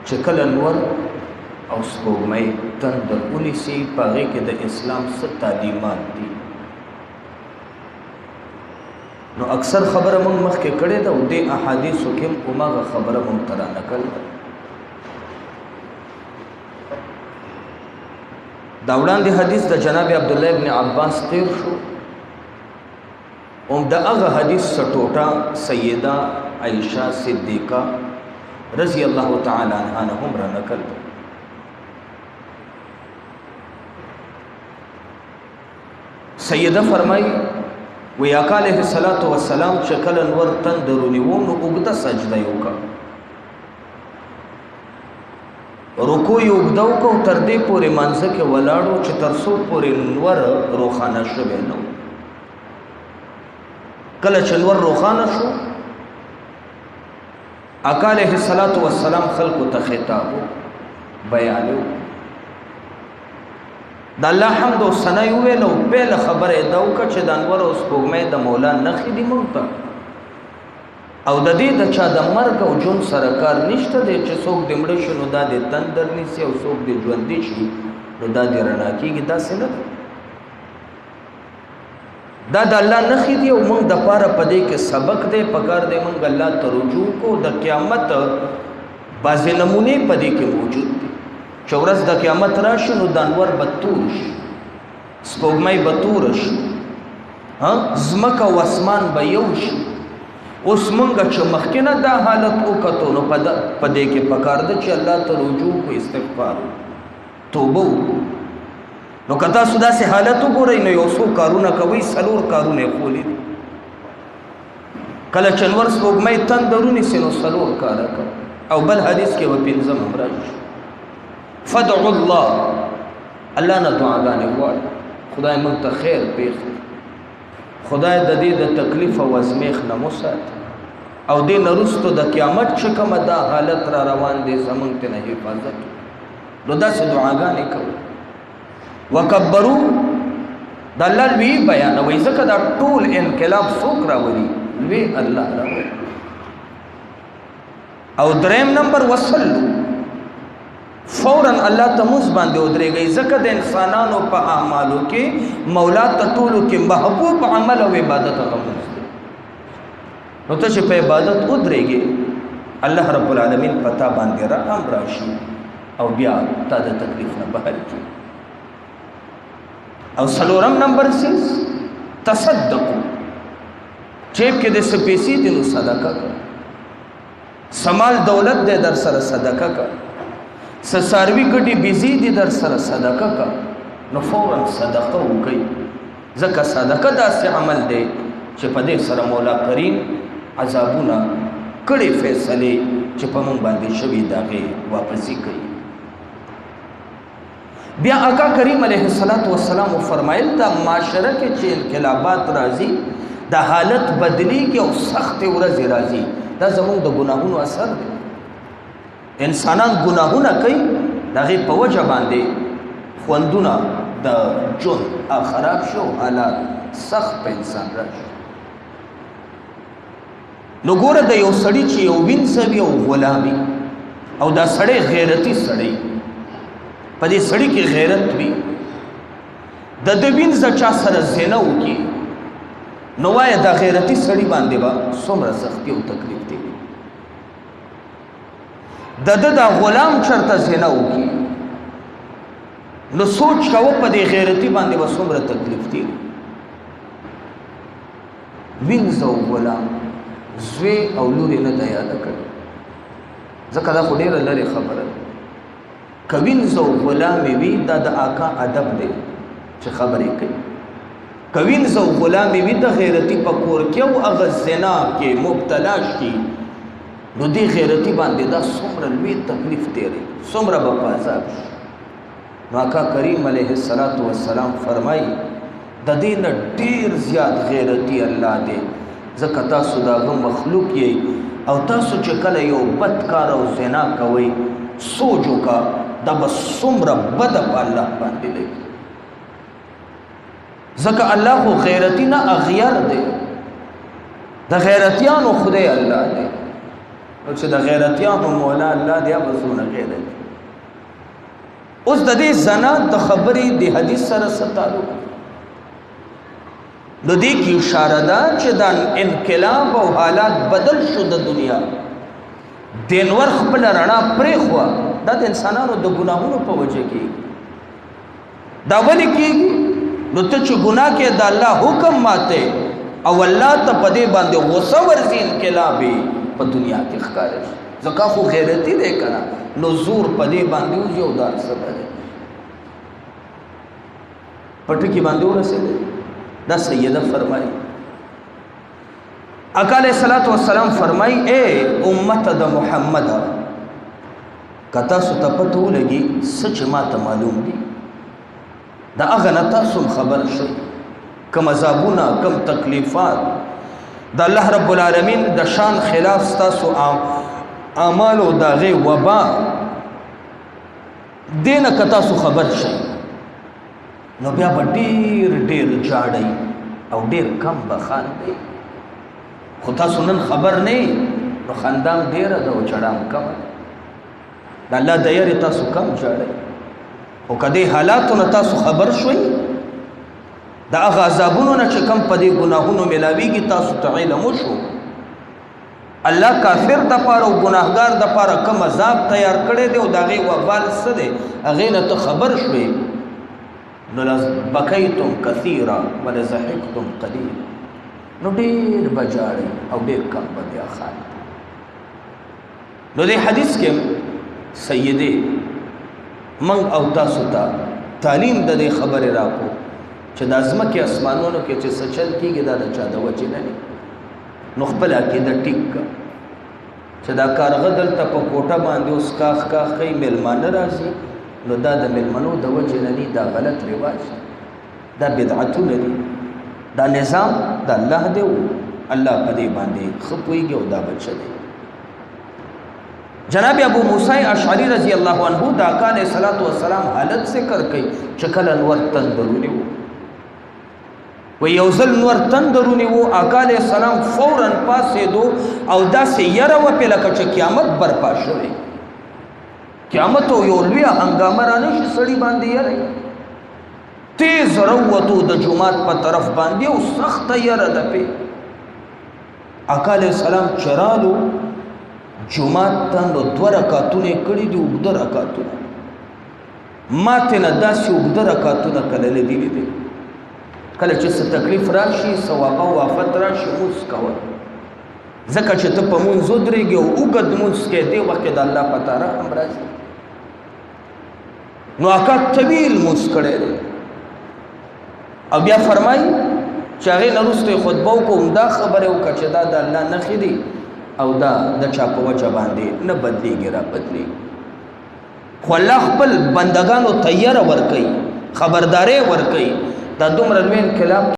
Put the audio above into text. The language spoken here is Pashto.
چې کله نور او سپوږمۍ تندر ونیسي په هغې کې د اسلام څه تعلیمات دي. نو اکثر خبره موږ مخکې کړې ده او دې احادیثو کې هم هماغه خبره موږ ته رانقل ده. دا وړاندې حدیث د جناب عبدالله ابن عباس تیر شو، هم د هغه حدیث ټوټه سیده عائشه صدیقه رضی الله تعالی عنها نه هم رانقل ده. سیده فرمایي وی آقا علیه السلام چې کله نور تندر ونیو نو اوږده سجده یې وکړه، رکوع یې اوږده وکړه او تر دې پورې مانځه کې ولاړو چې تر څو پورې نور روښانه شوی نه و. کله چې نور روښانه شو آقا علیه السلام خلکو ته خطاب بیانو د الله حمد او ثنا یې وویل او بېله خبره یې دا وکړه چې د انور او سپوږمۍ د مولا نښې دي موږ ته، او د دې د چا د مرګ او ژوند سره کار نشته دی چې څوک دې مړه شي نو دا دې تندر نیسي او څوک دې ژوندي شي نو دا دې رڼا کېږي. داسې نه ده، دا د الله نښې دي او موږ دپاره په دې کې سبق دی. پکار دی موږ الله ته رجوع کړو. د قیامت بعضې نمونې په دې کې موجود دي چې ورځ د قیامت راشي نو د انور به تور شي، سپوږمۍ به توره شي، ځمکه او اسمان به یو شي. اوس مونږ چې مخکې نه دا حالت وکتو نو په دې کې پکار ده چې الله ته رجوع کو، استغفار توبه وکړو. نو که تاسو داسې حالت وګورئ نو یو څو کارونه کوئ، 4 کارونه یې ښولي دي. کله چې انور سپوږمۍ تندر ونیسي نو 4 کاره کوي. او بل حدیث کې به 5 هم راشي، فدعوا الله، الله نه دعاګانې غواړي، خدای موږ ته خیر پېښ کړي، خدای د دې د تکلیف او ازمیښت نه مو ساتي، او دې نه وروسته د قیامت چې کومه دا حالت را روان دی زموږ ترې حفاظت وکړي. نو داسې دعاګانې کوي. وکبرو د الله لوی بیانوي، ځکه دا ټول انقلاب څوک راولي؟ لوی الله راولي. او 3 نمبر وصلو، فوراً الله ته موږ باندې ودرېږئ، ځکه د انسانانو په اعمالو کې مولا ته ټولو کې محبوب عمل او عبادت هغه مونځ دی. نو ته چې په عبادت ودرېږې الله رب العالمین په تا باندې رحم راشي او بیا تا د تکلیف نه بهر کړي. او 4 نمبر سیز تصدقو، جیب کې د څه پیسې دي نو صدقه کړه، سمال دولت دی در سره صدقه کړه، ساروی ګډي بيزي دي در سره صدقه کا، نو فورا صدقه وکي، ځکه صدقه داسې عمل دی چې په دې سره مولا کریم عذابونه کړي فیصلې چې په موږ باندې شوي داغې واپسې کوي. بیا آقا کریم علیه السلام فرمایل دا معاشره کې چې انقلابات راځي، دا حالت بدلیږي او سخت ورځې راځي، دا زموږ د ګناهونو اثر دی. انسانان گناهونه کوي، د هغې په وجه باندې خوندونه د ژوند خراب شو، حالات سخت په انسان راشي. نو ګوره د یو سړي چې یو وینځه وي او غلامي، او دا سړی غیرتي سړی، په دې سړي کې غیرت وي، د ده وینځه چا سره زینه وکړي نو وایه دا غیرتي سړي باندې به څومره سختي او تکلیف دی. د ده دا غلام چرته زینه وکړي نو سوچ کوه په دې غیرتي باندې به څومره تکلیف دی. وینځه او غلام، زوی او لور یې نه ده یاده کړې، ځکه دا خو ډېره لرې خبره ده. که وینځه او غلام یې وي دا د آقا ادب دی چې خبرې کوي. که وینځه او غلام یې وي د غیرتي په کور کې او هغه زنا کې مبتلا شي نو دې غیرتي باندې دا څومره لوی تکلیف تېري، څومره به په عذاب شي. نو آقا کریم علیه السلام فرمایي د دې نه ډېر زیات غیرتي الله دی، ځکه تاسو د هغه مخلوق یې، او تاسو چې کله یو بد کار او زنا کوئ سوچ وکړه دا به څومره بده په الله باندې لګي، ځکه الله خو غیرتي نه اغیار دی، د غیرتیانو خدای الله دی. او چې د غیرتیانو مولا الله دی بسونه غیرت. اوس د دې زنا د خبرې د حدیث سره څه تعلق؟ نو دې کې اشاره ده چې دا انقلاب او حالات بدل شو د دنیا، دینور خپل رڼا پرېښوه، دا د انسانانو د ګناهونو په وجه کې. دا ولې کېږي؟ نو ته چې ګناه کې د الله حکم ماته او الله ته په دې باندې غصه ورځي، انقلاب په دنیا کې ښکاره شي. ځکه خو غیرتي دی که نه، نو زور په دې باندې وځي او دا څه به دی په ټکي باندې ورسېدی. دا سیده فرمایي، آقا علیہ الصلوۃ والسلام فرمایي اے امت د محمد که تاسو ته پته ولګي څه چې ما ته معلوم دي د هغه نه تاسو خبر شئ، کوم عذابونه کوم تکلیفات د الله رب العالمین د شان خلاف ستاسو اعمال او د هغې وبا دې نه که تاسو خبر شئ نو بیا به ډېر ډېر جاړئ او ډېر کم به خاندئ. خو تاسو نن خبر نه یې نو خندام ډېره ده او چړام کمه ده. د الله د یارې تاسو کم جاړئ، خو که دې حالاتو نه تاسو خبر شوئ د هغه عذابونو نه چې کم په دې ګناهونو میلاویږي تاسو ته علم وشو، الله کافر دپاره او ګناهګار دپاره کم عذاب تیار کړی دی او د هغې وبال څه دی هغې نه ته خبر شوې نو لبکیتم کثیرا ولضحکتم قلیلا، نو ډېر به جاړئ او ډېر کم به بیا خاندئ. نو دې حدیث کې سیدې موږ او تاسو ته تعلیم د دې خبرې راکړو چې د ځمکې اسمانونو کې چې څه چل کېږي دا د چا د وجې نه دی. نو خپل عقیده ټیک کړه چې دا کارغه دلته په کوټه باندې اوس کاخ کاخ کوي، میلمانه راځي، نو دا د میلمنو د وجې نه دي، دا غلط رواج دا بدعتونه دي، دا نظام د الله دی او الله په دې باندې ښه پوهېږي او دا بچه دی. جناب ابو موسی اشعری رضی الله عنه د آقا علیہ الصلوۃ والسلام حالت ذکر کوي چې کله نور تندرونی وو، و یو ځل نور تندرونی وو، آقا علیہ السلام فوراً پاسېدو او داسې یره وپې لکه چې قیامت برپا شوی، قیامت او یو لویه هنګامه رانشي سړي باندې یری. تیز روتو د جومات په طرف باندې او سخته یره ده پې. آقا علیہ السلام چرالو جومات ته نو 2 رکعتونه کړي دي، اوږده رکعتونه، ما ته نه داسې اوږده رکعتونه کله لیدلي دي. کله چې څه تکلیف راشي څه واقع او آفت راشي مونځ کوه، ځکه چې ته په مونځ ودرېږې او اوږد مونځ کې دې وخت کې د الله په تاره هم راځي. نو آقا طویل مونځ کړی دی او بیا فرمایي چې هغې نه وروسته یې خطبه وکړو، همدا خبرې وکړه چې دا د الله نښې دي او دا د چا په وجه باندې نه بدلیږي را بدلیږي. خو الله خپل بندگانو ته یره ورکوي، خبرداری ورکوي. دا دومره لوی انقلاب